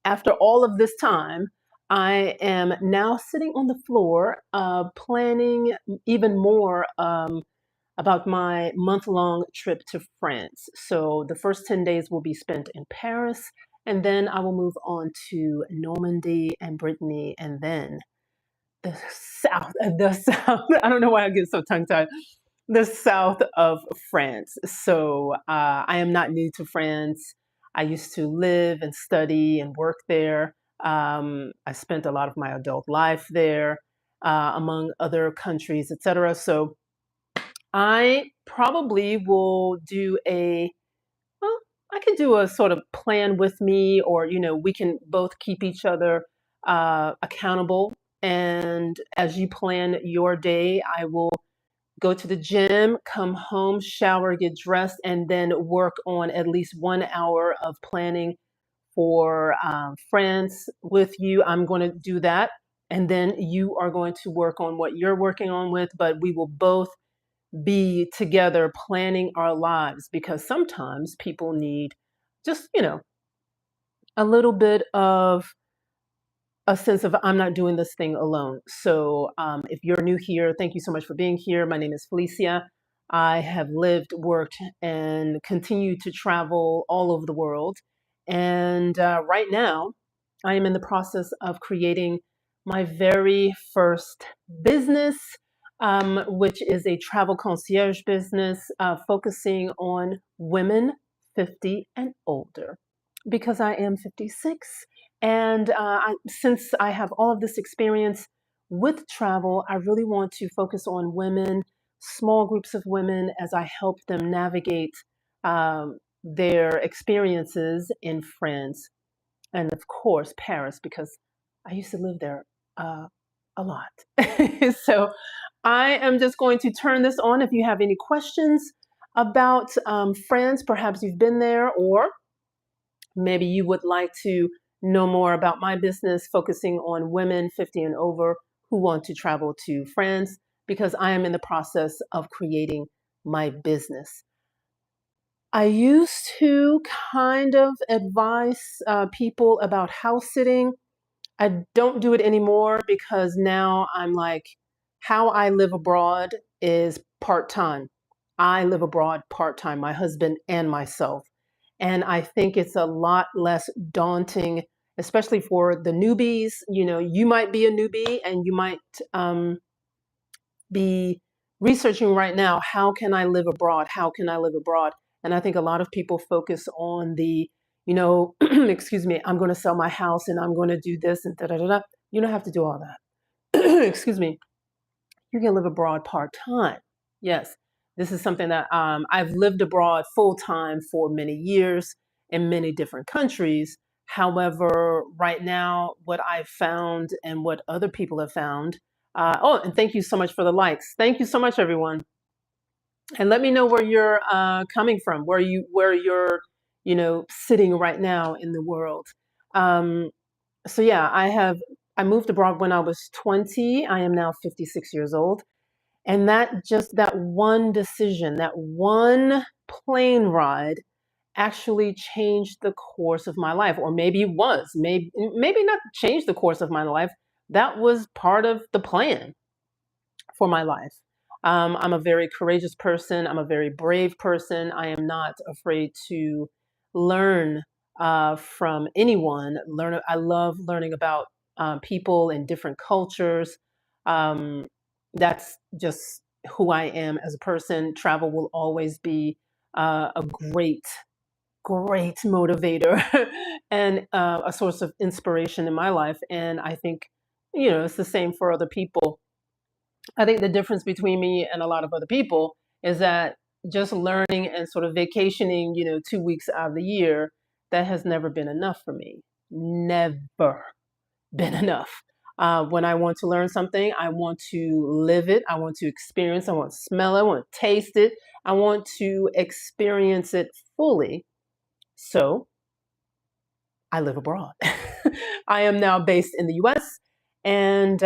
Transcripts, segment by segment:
after all of this time, I am now sitting on the floor, planning even more about my month-long trip to France. So the first 10 days will be spent in Paris, and then I will move on to Normandy and Brittany, and then the south, the south. I don't know why I get so tongue-tied. The south of France. So I am not new to France. I used to live and study and work there. I spent a lot of my adult life there, among other countries, etc. So I probably will do well, I can do a sort of plan with me, or, we can both keep each other accountable. And as you plan your day, I will go to the gym, come home, shower, get dressed, and then work on at least 1 hour of planning for France with you. I'm going to do that. And then you are going to work on what you're working on with, but we will both be together planning our lives, because sometimes people need just, a little bit of a sense of, I'm not doing this thing alone. So if you're new here, thank you so much for being here. My name is Felicia. I have lived, worked, and continue to travel all over the world. And right now, I am in the process of creating my very first business, which is a travel concierge business focusing on women 50 and older, because I am 56. And since I have all of this experience with travel, I really want to focus on women, small groups of women, as I help them navigate their experiences in France and, of course, Paris, because I used to live there a lot. So I am just going to turn this on. If you have any questions about France, perhaps you've been there, or maybe you would like to know more about my business focusing on women 50 and over who want to travel to France, because I am in the process of creating my business. I used to kind of advise people about house sitting. I don't do it anymore, because now I'm like, how I live abroad is part-time. I live abroad part-time, my husband and myself. And I think it's a lot less daunting, especially for the newbies. You might be a newbie and you might be researching right now, how can I live abroad? How can I live abroad? And I think a lot of people focus on the, excuse me, I'm going to sell my house and I'm going to do this and da da da da. You don't have to do all that. Excuse me. You can live abroad part-time. Yes, this is something that I've lived abroad full-time for many years in many different countries. However, right now, what I've found and what other people have found, oh, and thank you so much for the likes. Thank you so much, everyone. And let me know where you're coming from, where you're, sitting right now in the world. So yeah, I moved abroad when I was 20. I am now 56 years old. And that one decision, that one plane ride actually changed the course of my life. Or maybe it was, maybe not change the course of my life. That was part of the plan for my life. I'm a very courageous person. I'm a very brave person. I am not afraid to learn from anyone. I love learning about people in different cultures. Um, that's just who I am as a person. Travel will always be a great motivator and a source of inspiration in my life. And I think, it's the same for other people. I think the difference between me and a lot of other people is that just learning and sort of vacationing, 2 weeks out of the year, that has never been enough for me. Never been enough. When I want to learn something, I want to live it. I want to experience. I want to smell it. I want to taste it. I want to experience it fully. So I live abroad. I am now based in the US, and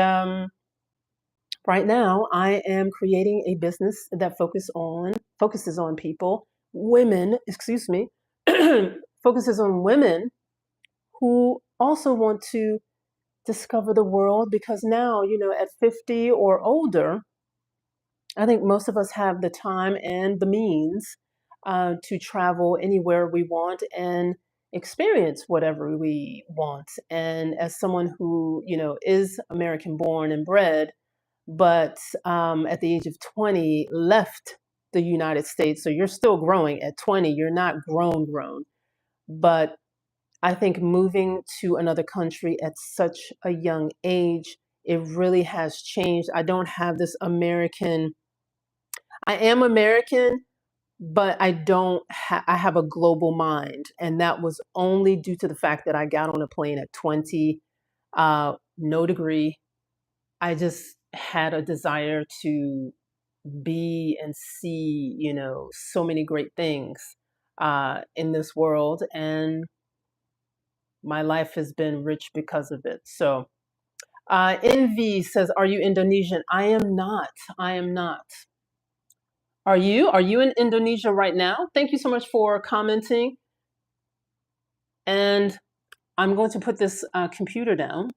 right now, I am creating a business that focuses on people, women, excuse me, focuses on women who also want to discover the world because now, at 50 or older, I think most of us have the time and the means to travel anywhere we want and experience whatever we want. And as someone who, is American born and bred, but at the age of 20 left the United States. So you're still growing at 20. You're not grown. But I think moving to another country at such a young age, it really has changed. I don't have this I am American, but I have a global mind. And that was only due to the fact that I got on a plane at 20, no degree. I just had a desire to be and see, so many great things in this world. And my life has been rich because of it. So, Envy says, "Are you Indonesian?" I am not. I am not. Are you? Are you in Indonesia right now? Thank you so much for commenting. And I'm going to put this computer down.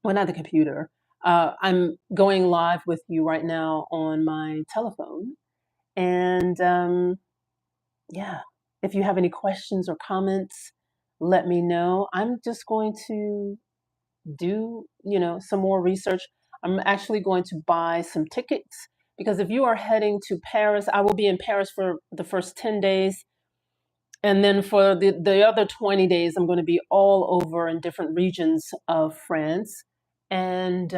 Well, not the computer. I'm going live with you right now on my telephone. And yeah, if you have any questions or comments, let me know. I'm just going to do, some more research. I'm actually going to buy some tickets because if you are heading to Paris, I will be in Paris for the first 10 days. And then for the other 20 days, I'm going to be all over in different regions of France. And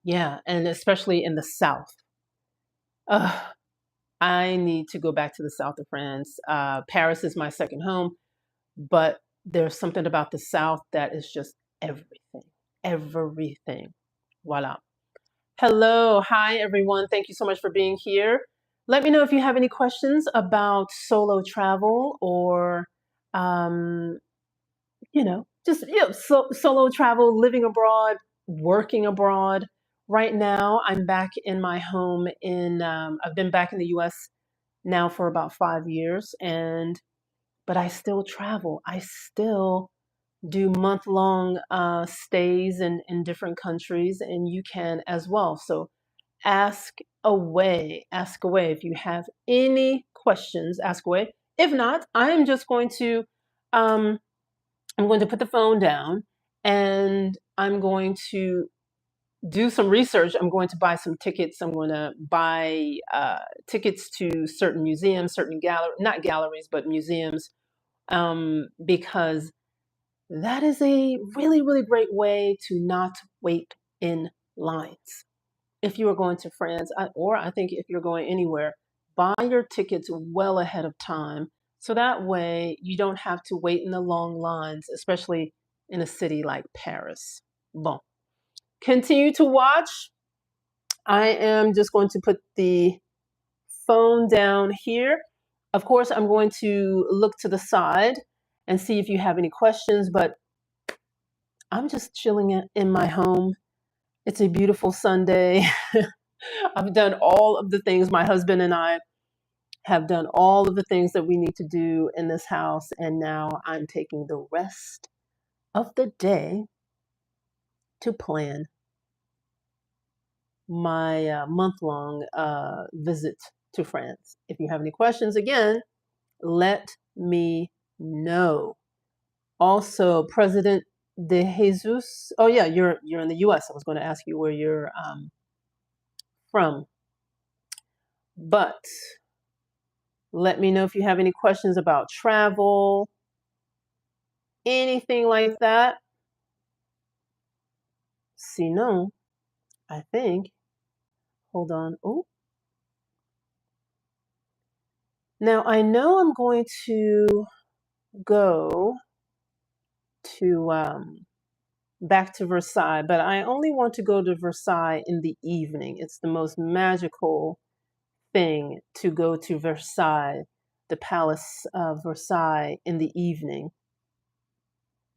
yeah, and especially in the south. I need to go back to the south of France. Paris is my second home, but there's something about the south that is just everything, everything. Voila. Hello, hi everyone. Thank you so much for being here. Let me know if you have any questions about solo travel or, um, just solo travel, living abroad, working abroad. Right now, I'm back in my home I've been back in the U.S. now for about 5 years, but I still travel. I still do month-long stays in different countries, and you can as well. So ask away, ask away. If you have any questions, ask away. If not, um, I'm going to put the phone down and I'm going to do some research. I'm going to buy some tickets. I'm going to buy tickets to certain museums, certain not galleries, but museums, because that is a really, really great way to not wait in lines. If you are going to France, or I think if you're going anywhere, buy your tickets well ahead of time. So that way you don't have to wait in the long lines, especially in a city like Paris. Bon. Continue to watch. I am just going to put the phone down here. Of course, I'm going to look to the side and see if you have any questions, but I'm just chilling in my home. It's a beautiful Sunday. I've done all of the things. My husband and I have done all of the things that we need to do in this house, and now I'm taking the rest of the day to plan my month-long visit to France. If you have any questions, again, let me know. Also, President De Jesus. Oh yeah, you're in the U.S. I was going to ask you where you're from, but let me know if you have any questions about travel, anything like that. Sinon, I think, hold on. Oh, now I know I'm going to go to back to Versailles, but I only want to go to Versailles in the evening. It's the most magical thing to go to Versailles, the Palace of Versailles in the evening,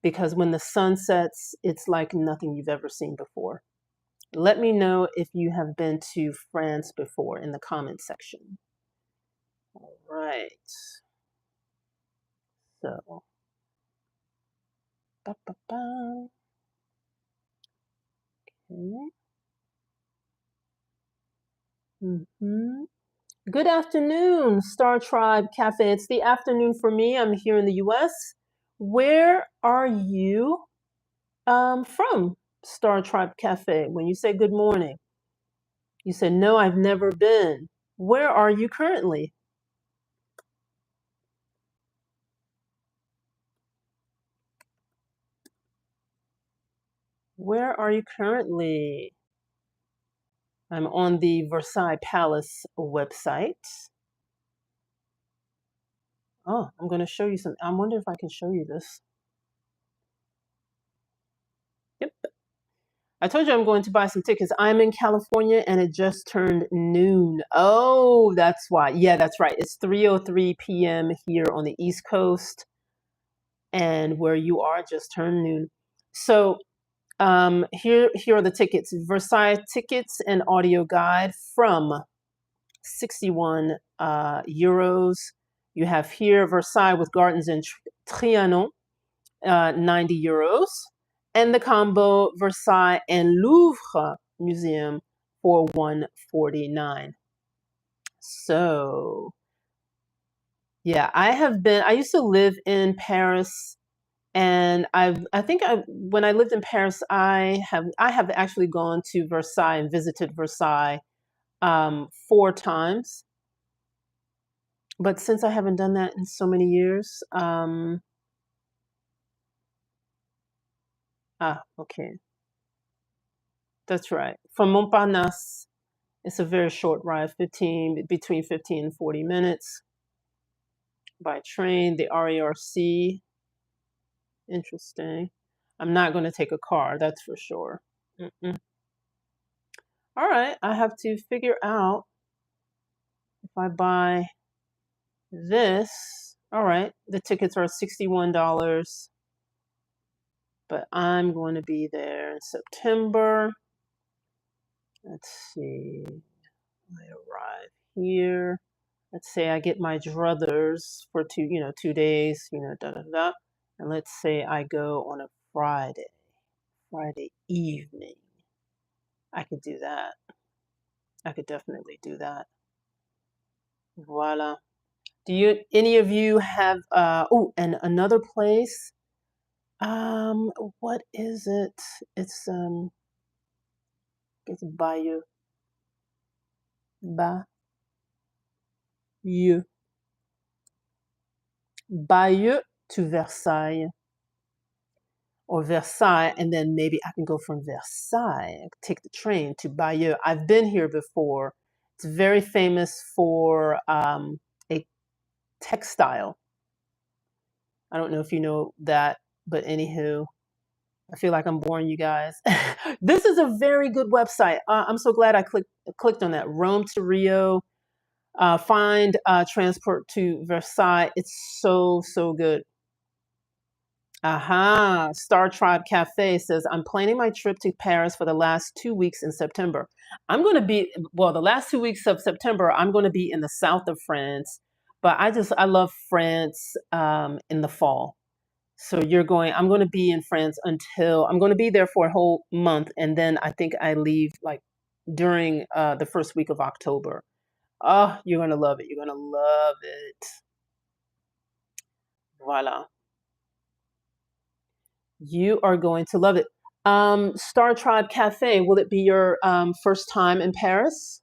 because when the sun sets, it's like nothing you've ever seen before. Let me know if you have been to France before in the comment section. All right. So Ba, ba, ba. Okay. Good afternoon, Star Tribe Cafe. It's the afternoon for me. I'm here in the US. Where are you from, Star Tribe Cafe? When you say good morning, you said, no, I've never been. Where are you currently? Where are you currently? I'm on the Versailles Palace website. Oh, I'm going to show you some. I wonder if I can show you this. Yep. I told you I'm going to buy some tickets. I'm in California and it just turned noon. Oh, that's why. Yeah, that's right. It's 3:03 p.m. here on the East Coast, and where you are just turned noon. So, here are the tickets. Versailles tickets and audio guide from 61 euros. You have here Versailles with gardens and Trianon, 90 euros, and the combo Versailles and Louvre Museum for 149. So, yeah, I used to live in Paris, and I think when I lived in Paris, I have actually gone to Versailles and visited Versailles 4 times. But since I haven't done that in so many years, okay, that's right. From Montparnasse, it's a very short ride, between 15 and 40 minutes by train. The RERC, interesting. I'm not going to take a car, that's for sure. Mm-mm. All right, I have to figure out if I buy this. All right, the tickets are $61, but I'm going to be there in September. Let's see. I arrive here. Let's say I get my druthers for 2 days, da da da. And let's say I go on a Friday evening. I could do that. I could definitely do that. Voila. Any of you have, and another place, what is it? It's Bayeux. Bayeux. Bayeux to Versailles. Or Versailles, and then maybe I can go from Versailles, take the train to Bayeux. I've been here before. It's very famous for a textile. I don't know if you know that, but anywho, I feel like I'm boring you guys. This is a very good website. I'm so glad I clicked on that. Rome to Rio, find transport to Versailles. It's so good. Aha, Star Tribe Cafe says, I'm planning my trip to Paris for the last 2 weeks in September. I'm going to be, well, the last 2 weeks of September, I'm going to be in the south of France, but I love France in the fall. So I'm going to be in France I'm going to be there for a whole month. And then I think I leave like during the first week of October. Oh, you're going to love it. You're going to love it. Voila. You are going to love it. Star Tribe Cafe, will it be your first time in Paris?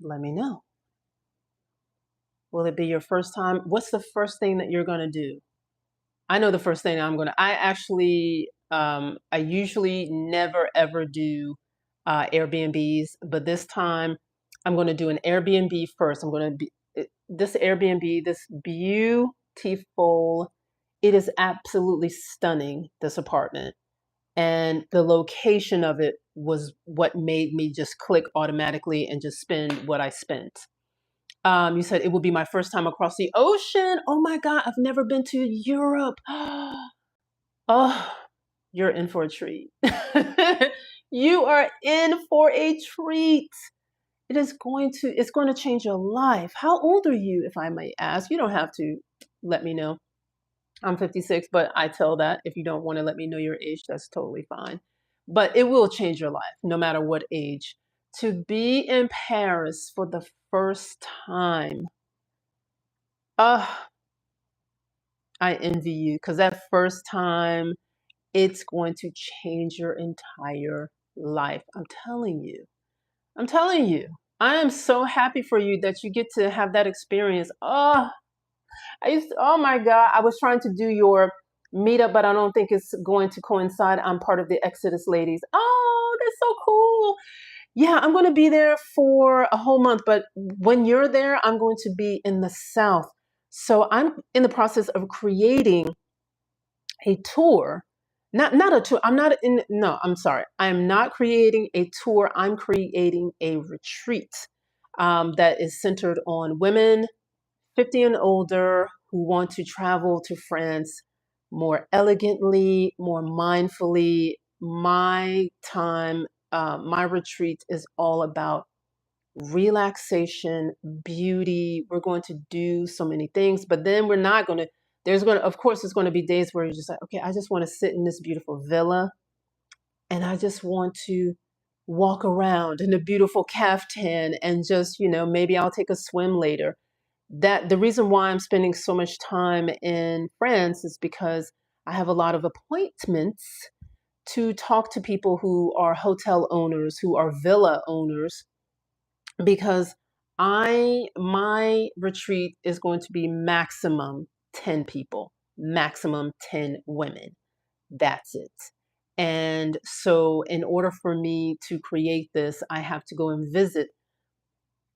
Let me know. Will it be your first time? What's the first thing that you're going to do? I know the first thing I actually, I usually never ever do Airbnbs, but this time I'm going to do an Airbnb first. I'm going to be, this Airbnb, this beautiful, it is absolutely stunning, this apartment. And the location of it was what made me just click automatically and just spend what I spent. You said it would be my first time across the ocean. Oh my God, I've never been to Europe. Oh, you're in for a treat. You are in for a treat. It's going to change your life. How old are you, if I may ask? You don't have to. let me know. I'm 56, but I tell that if you don't want to let me know your age, that's totally fine. But it will change your life, no matter what age. To be in Paris for the first time, uh, I envy you because that first time, it's going to change your entire life. I'm telling you. I'm telling you. I am so happy for you that you get to have that experience. Oh my God, I was trying to do your meetup, but I don't think it's going to coincide. I'm part of the Exodus ladies. Oh, that's so cool. Yeah, I'm going to be there for a whole month, but when you're there, I'm going to be in the South. So I'm in the process of creating a tour. Not a tour. I'm not in no, I'm sorry. I'm not creating a tour. I'm creating a retreat that is centered on women 50 and older who want to travel to France more elegantly, more mindfully. My time, my retreat is all about relaxation, beauty. We're going to do so many things, but then we're not going to, of course, there's going to be days where you're just like, okay, I just want to sit in this beautiful villa and I just want to walk around in a beautiful caftan and just, maybe I'll take a swim later. That the reason why I'm spending so much time in France is because I have a lot of appointments to talk to people who are hotel owners, who are villa owners, because my retreat is going to be maximum 10 people, maximum 10 women. That's it. And so in order for me to create this, I have to go and visit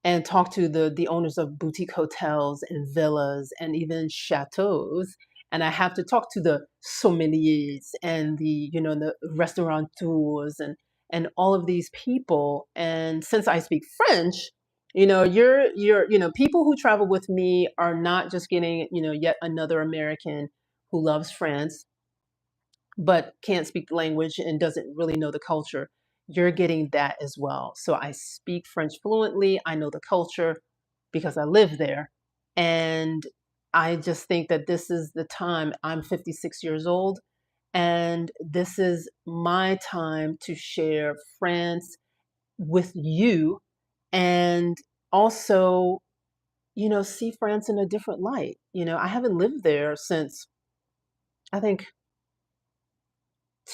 and talk to the owners of boutique hotels and villas and even chateaus. And I have to talk to the sommeliers and the restaurateurs and all of these people. And since I speak French, people who travel with me are not just getting, yet another American who loves France but can't speak the language and doesn't really know the culture. You're getting that as well. So I speak French fluently. I know the culture because I live there. And I just think that this is the time. I'm 56 years old, and this is my time to share France with you and also, see France in a different light. I haven't lived there since I think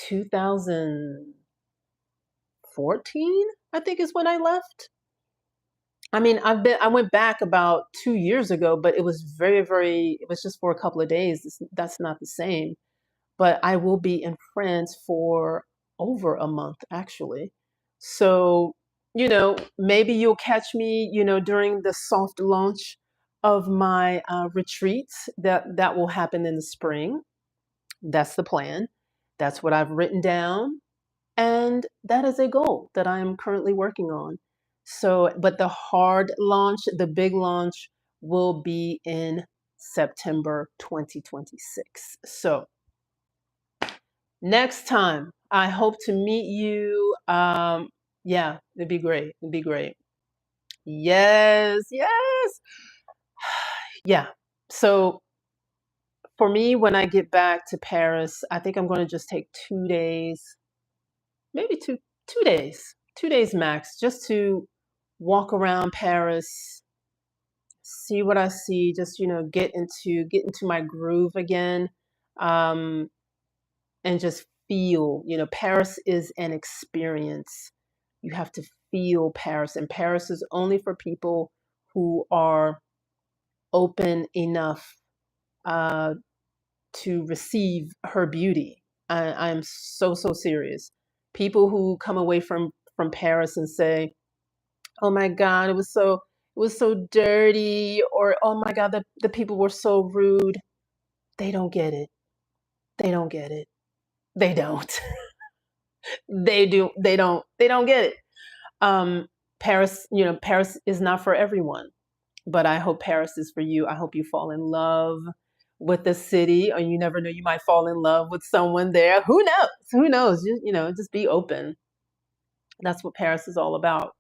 2014, I think is when I left. I mean, I went back about 2 years ago, but it was it was just for a couple of days. That's not the same. But I will be in France for over a month, actually. So, maybe you'll catch me, during the soft launch of my retreat that will happen in the spring. That's the plan. That's what I've written down. And that is a goal that I am currently working on. So, but the hard launch, the big launch will be in September 2026. So, next time, I hope to meet you. Yeah, it'd be great. It'd be great. Yes, yes. Yeah. So, for me, when I get back to Paris, I think I'm going to just take 2 days, maybe 2 days, 2 days max, just to walk around Paris, see what I see, just get into my groove again, um, and just feel. Paris is an experience. You have to feel Paris, and Paris is only for people who are open enough uh, to receive her beauty. I'm so serious. People who come away from Paris and say, "Oh my God, it was so dirty," or "Oh my God, the people were so rude." They don't get it. They don't get it. They don't. They do. They don't get it. Um, Paris, Paris is not for everyone, but I hope Paris is for you. I hope you fall in love with the city, or you never know, you might fall in love with someone there. Who knows? Who knows? Just be open. That's what Paris is all about.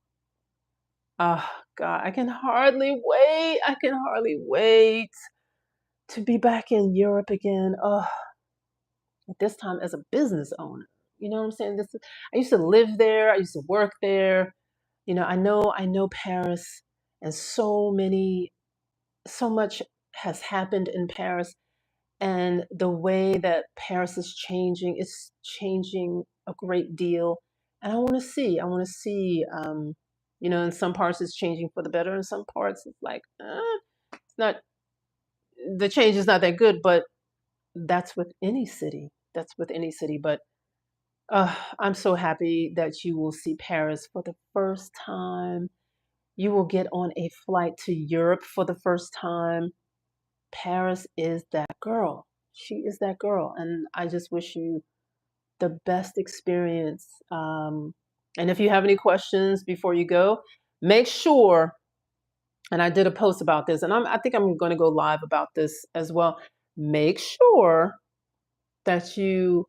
Oh God, I can hardly wait. I can hardly wait to be back in Europe again. This time as a business owner. You know what I'm saying? I used to live there. I used to work there. I know Paris, and so much has happened in Paris, and the way that Paris is changing, it's changing a great deal. And I want to see, in some parts it's changing for the better, in some parts it's like, it's not, the change is not that good, but that's with any city. That's with any city. But I'm so happy that you will see Paris for the first time. You will get on a flight to Europe for the first time. Paris is that girl. She is that girl. And I just wish you the best experience. And if you have any questions before you go, make sure, and I did a post about this, and I think I'm going to go live about this as well. Make sure that you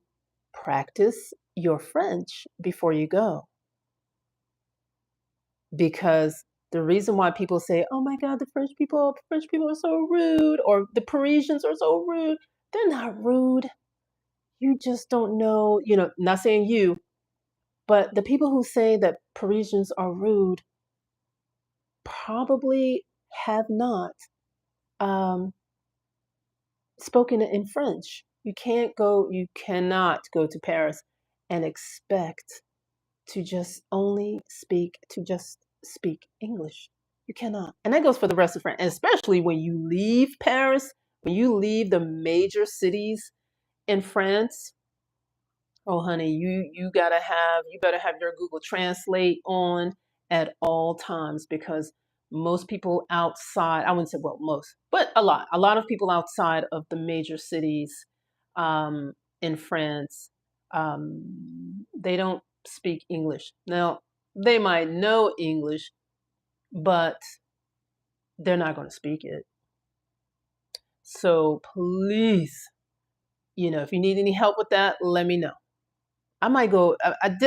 practice your French before you go. Because the reason why people say, "Oh my God, the French people are so rude," or "the Parisians are so rude," they're not rude. You just don't know, not saying you, but the people who say that Parisians are rude probably have not um, spoken in French. You cannot go to Paris and expect to just speak English. You cannot. And that goes for the rest of France, and especially when you leave Paris, when you leave the major cities in France. Oh honey, you better have your Google Translate on at all times, because most people outside, I wouldn't say, well, most, but a lot of people outside of the major cities um, in France, they don't speak English. Now, they might know English, but they're not going to speak it. So please, if you need any help with that, let me know. I might go.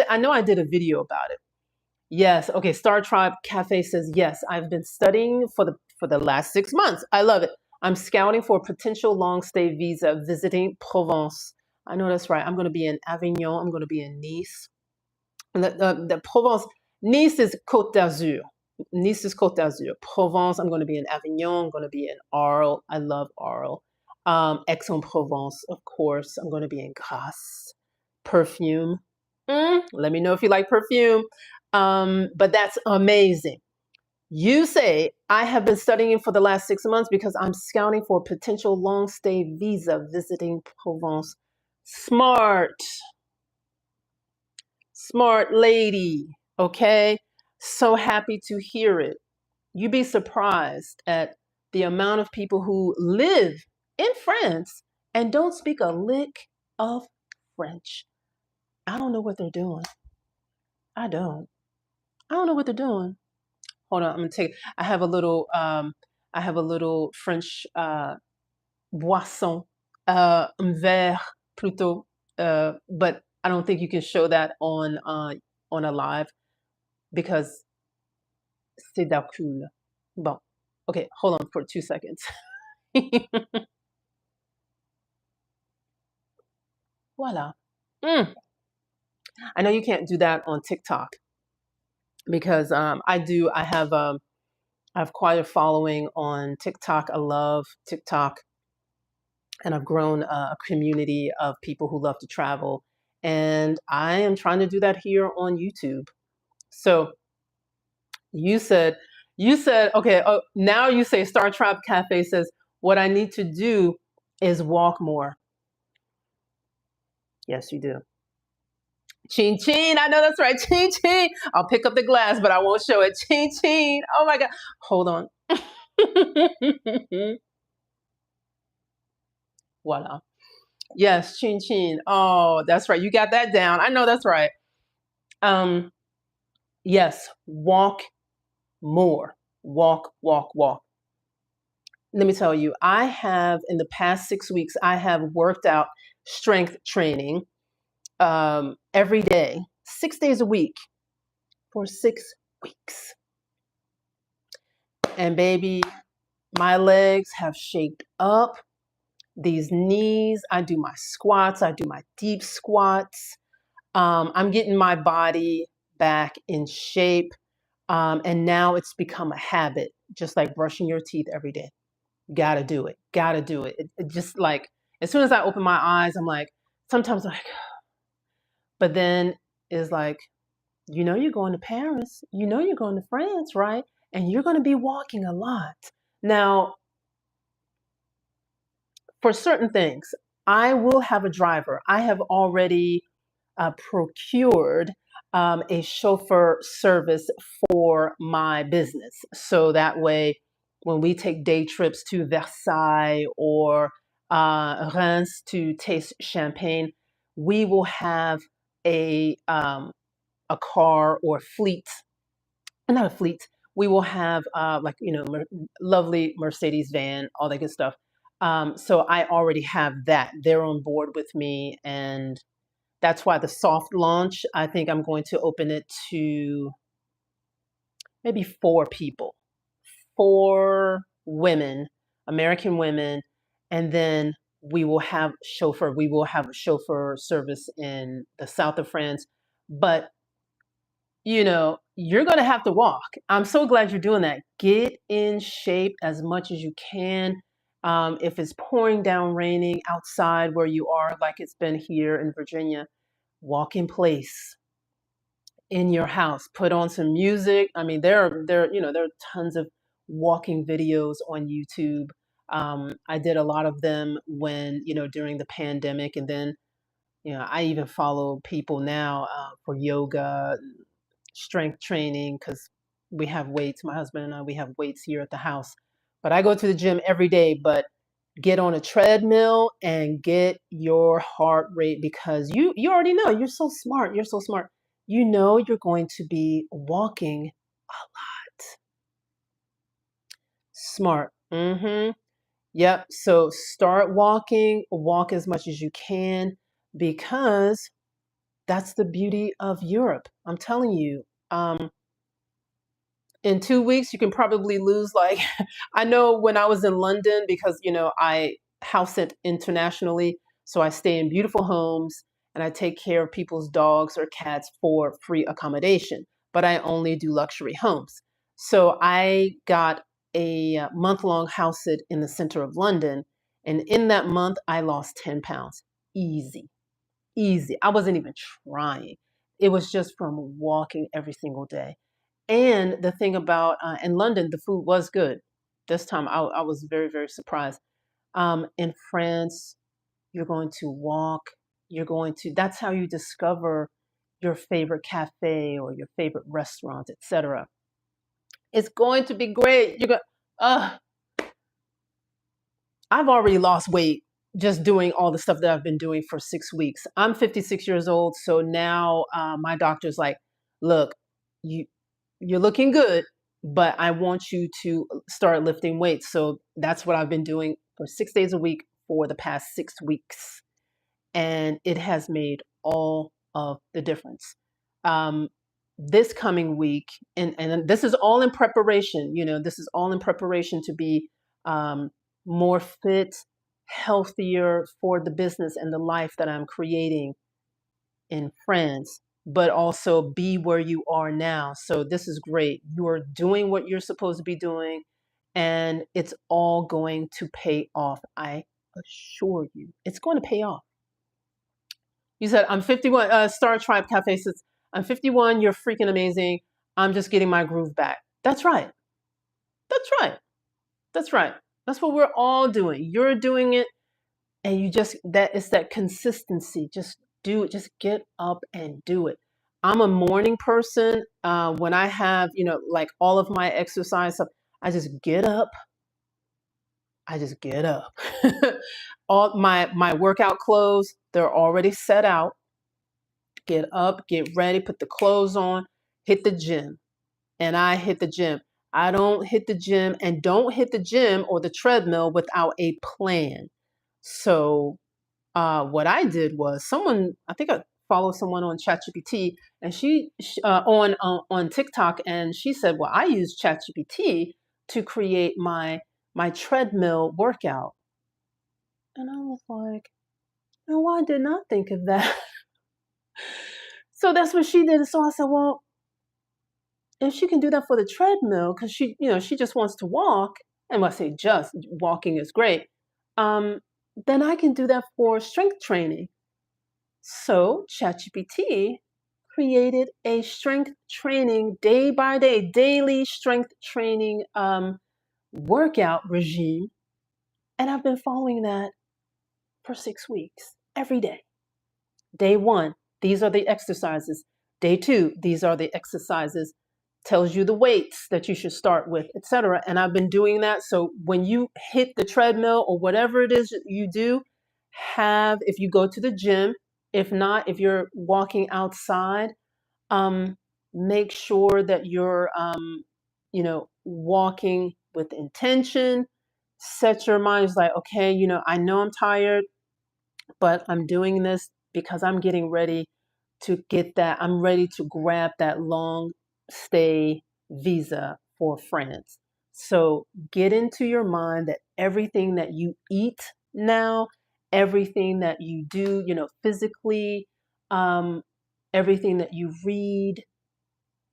I know I did a video about it. Yes. Okay. Star Tribe Cafe says yes. I've been studying for the last 6 months. I love it. I'm scouting for a potential long stay visa, visiting Provence. I know that's right. I'm going to be in Avignon. I'm going to be in Nice. And the Provence, Nice is Côte d'Azur. Nice is Côte d'Azur. Provence, I'm going to be in Avignon. I'm going to be in Arles. I love Arles. Aix-en-Provence, of course. I'm going to be in Grasse. Perfume. Let me know if you like perfume. But that's amazing. You say, I have been studying for the last 6 months because I'm scouting for a potential long stay visa visiting Provence. Smart. Smart lady. Okay. So happy to hear it. You'd be surprised at the amount of people who live in France and don't speak a lick of French. I don't know what they're doing. I don't. I don't know what they're doing. Hold on, I'm gonna take. I have a little. I have a little French boisson, un verre plutôt. But I don't think you can show that on a live because c'est d'alcool. Bon. Okay, hold on for 2 seconds. Voila. I know you can't do that on TikTok because I have quite a following on TikTok. I love TikTok, and I've grown a community of people who love to travel. And I am trying to do that here on YouTube. So you said, okay, now you say Star Tribe Cafe says, what I need to do is walk more. Yes, you do. Chin chin, I know that's right. Chin chin. I'll pick up the glass, but I won't show it. Chin chin. Oh my God. Hold on. Voila. Yes, chin chin. Oh, that's right. You got that down. I know that's right. Yes, walk more. Walk, walk, walk. Let me tell you, I have in the past 6 weeks, I have worked out strength training every day, 6 days a week for 6 weeks. And baby, my legs have shaped up. these knees. I do my squats. I do my deep squats. I'm getting my body back in shape. And now it's become a habit, just like brushing your teeth every day. Gotta do it. Gotta do it. It just like, as soon as I open my eyes, I'm like, sometimes like, but then it's like, you're going to Paris, you're going to France, right? And you're going to be walking a lot. Now, for certain things, I will have a driver. I have already procured a chauffeur service for my business. So that way, when we take day trips to Versailles or Reims to taste champagne, we will have a car or fleet, not a fleet. We will have like lovely Mercedes van, all that good stuff. So I already have that. They're on board with me, and that's why the soft launch, I think I'm going to open it to maybe 4 people, 4 women, American women, and then we will have a chauffeur service in the south of France. But you're going to have to walk. I'm so glad you're doing that. Get in shape as much as you can. If it's pouring down raining outside where you are, like it's been here in Virginia, walk in place in your house. Put on some music. I mean, there are tons of walking videos on YouTube. I did a lot of them when during the pandemic, and then I even follow people now for yoga, strength training, because we have weights. My husband and I, we have weights here at the house. But I go to the gym every day, but get on a treadmill and get your heart rate, because you already know, you're so smart. You're so smart. You're going to be walking a lot. Smart. Yep. So start walking, walk as much as you can, because that's the beauty of Europe. I'm telling you. In 2 weeks, you can probably lose like, I know when I was in London, because, I house sit internationally. So I stay in beautiful homes and I take care of people's dogs or cats for free accommodation, but I only do luxury homes. So I got a month-long house sit in the center of London. And in that month, I lost 10 pounds. Easy, easy. I wasn't even trying. It was just from walking every single day. And the thing about in London, the food was good. This time I was very, very surprised. In France, you're going to walk, that's how you discover your favorite cafe or your favorite restaurant, etc. It's going to be great. Uh, I've already lost weight just doing all the stuff that I've been doing for 6 weeks. I'm 56 years old, so now my doctor's like, look, you you're looking good, but I want you to start lifting weights. So that's what I've been doing for 6 days a week for the past 6 weeks. And it has made all of the difference. Um, this coming week, and this is all in preparation, this is all in preparation to be um, more fit, healthier for the business and the life that I'm creating in France, but also be where you are now. So this is great. You're doing what you're supposed to be doing, and it's all going to pay off. I assure you, it's going to pay off. You said, I'm 51, Star Tribe Cafe says, I'm 51, you're freaking amazing. I'm just getting my groove back. That's right. That's right. That's right. That's what we're all doing. You're doing it, and it's that consistency. Just do it. Just get up and do it. I'm a morning person. When I have, like all of my exercise stuff, I just get up. I just get up. All my workout clothes, they're already set out. Get up, get ready, put the clothes on, hit the gym. And I hit the gym. I don't hit the gym, and don't hit the gym or the treadmill without a plan. So what I did was, I think I followed someone on ChatGPT, and on TikTok, and she said, well, I use ChatGPT to create my treadmill workout. And I was like, no, I did not think of that. So that's what she did. So I said, well, if she can do that for the treadmill, because she just wants to walk, and when I say just walking is great, um, then I can do that for strength training. So ChatGPT created a strength training day by day, daily strength training workout regime, and I've been following that for 6 weeks every day. Day one, these are the exercises. Day two, these are the exercises. Tells you the weights that you should start with, etc. And I've been doing that. So when you hit the treadmill or whatever it is you do, if you go to the gym, if not, if you're walking outside, um, make sure that you're, walking with intention. Set your mind, it's like, okay, I know I'm tired, but I'm doing this because I'm getting ready to get that. I'm ready to grab that long stay visa for France. So get into your mind that everything that you eat now, everything that you do, physically, um, everything that you read,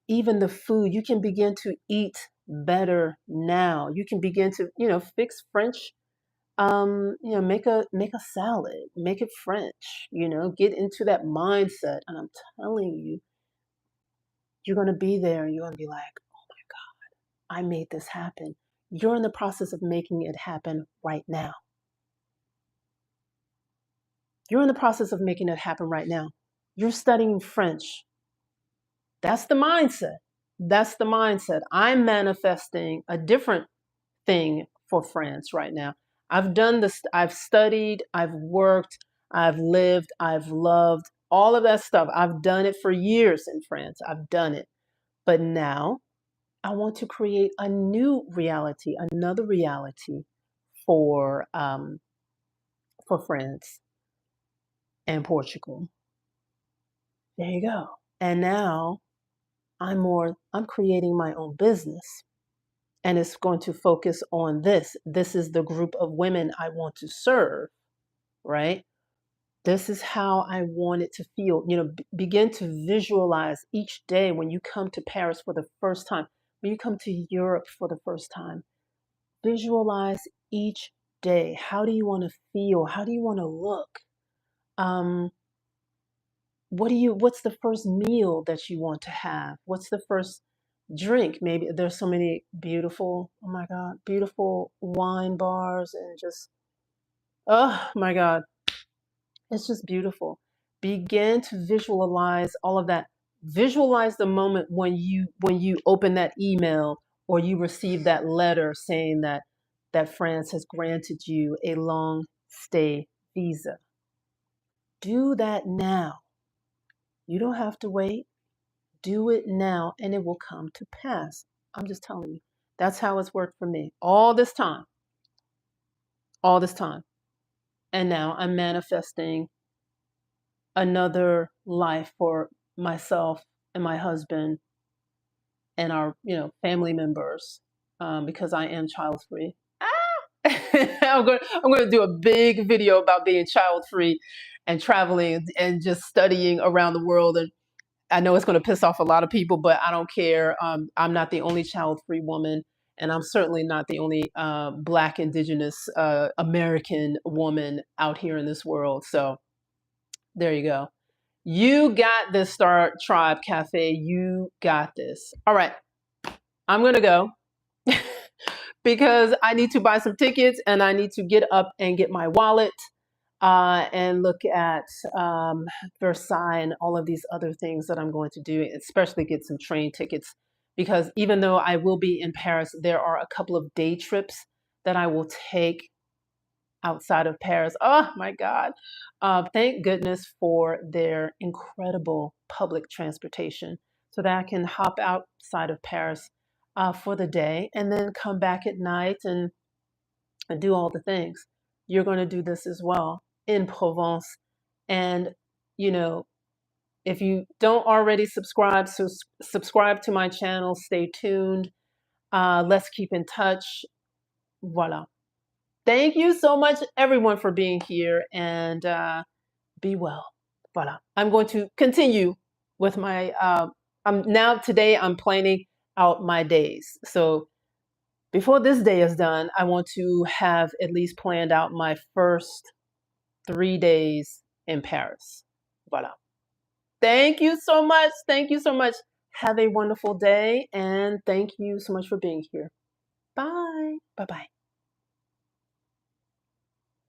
even the food, you can begin to eat better now. You can begin to, fix French, make a salad, make it French, get into that mindset. And I'm telling you, you're gonna be there and you're gonna be like, oh my God, I made this happen. You're in the process of making it happen right now. You're in the process of making it happen right now. You're studying French. That's the mindset. That's the mindset. I'm manifesting a different thing for France right now. I've done this, I've studied, I've worked, I've lived, I've loved, all of that stuff. I've done it for years in France. I've done it. But now I want to create a new reality, another reality for France and Portugal. There you go. And now I'm creating my own business, and it's going to focus on this. This is the group of women I want to serve, right? This is how I want it to feel. Begin to visualize each day when you come to Paris for the first time, when you come to Europe for the first time. Visualize each day. How do you want to feel? How do you want to look? Um, what's the first meal that you want to have? What's the first drink? Maybe there's so many beautiful, oh my God, beautiful wine bars, and just, oh my God, it's just beautiful. Begin to visualize all of that. Visualize the moment when you open that email or you receive that letter saying that France has granted you a long stay visa. Do that now. You don't have to wait. Do it now and it will come to pass. I'm just telling you. That's how it's worked for me all this time. All this time. And now I'm manifesting another life for myself and my husband and our family members, because I am child free. I'm going to do a big video about being child free and traveling and just studying around the world. And I know it's going to piss off a lot of people, but I don't care. I'm not the only child free woman, and I'm certainly not the only Black, Indigenous, American woman out here in this world. So there you go. You got this, Star Tribe Cafe. You got this. All right. I'm going to go because I need to buy some tickets and I need to get up and get my wallet and look at Versailles and all of these other things that I'm going to do, especially get some train tickets. Because even though I will be in Paris, there are a couple of day trips that I will take outside of Paris. Oh my God. Thank goodness for their incredible public transportation so that I can hop outside of Paris for the day and then come back at night and do all the things. You're going to do this as well in Provence. And, you know, if you don't already subscribe, so subscribe to my channel. Stay tuned. Let's keep in touch. Voila. Thank you so much, everyone, for being here, and be well. Voilà. I'm going to continue with my. Now today I'm planning out my days. So before this day is done, I want to have at least planned out my first 3 days in Paris. Voilà. Thank you so much. Thank you so much. Have a wonderful day, and thank you so much for being here. Bye. Bye bye.